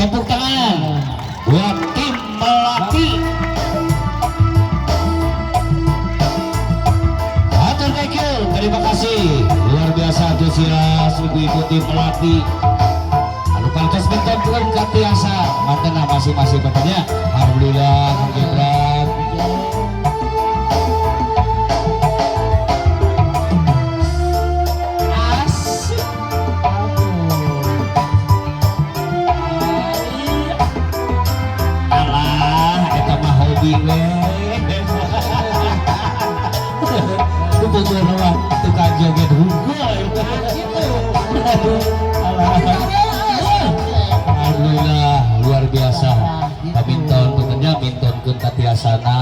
Tepuk tangan buat tim Melati. Atur thank you, terima kasih luar biasa antusias ibu-ibu tim Melati. Anu pantas bentar pun katiasa mantena masing-masing bentarnya. Alhamdulillah Gebrak. Tukang joget hugul alhamdulillah luar biasa. Minton tentunya minton kun katiasana.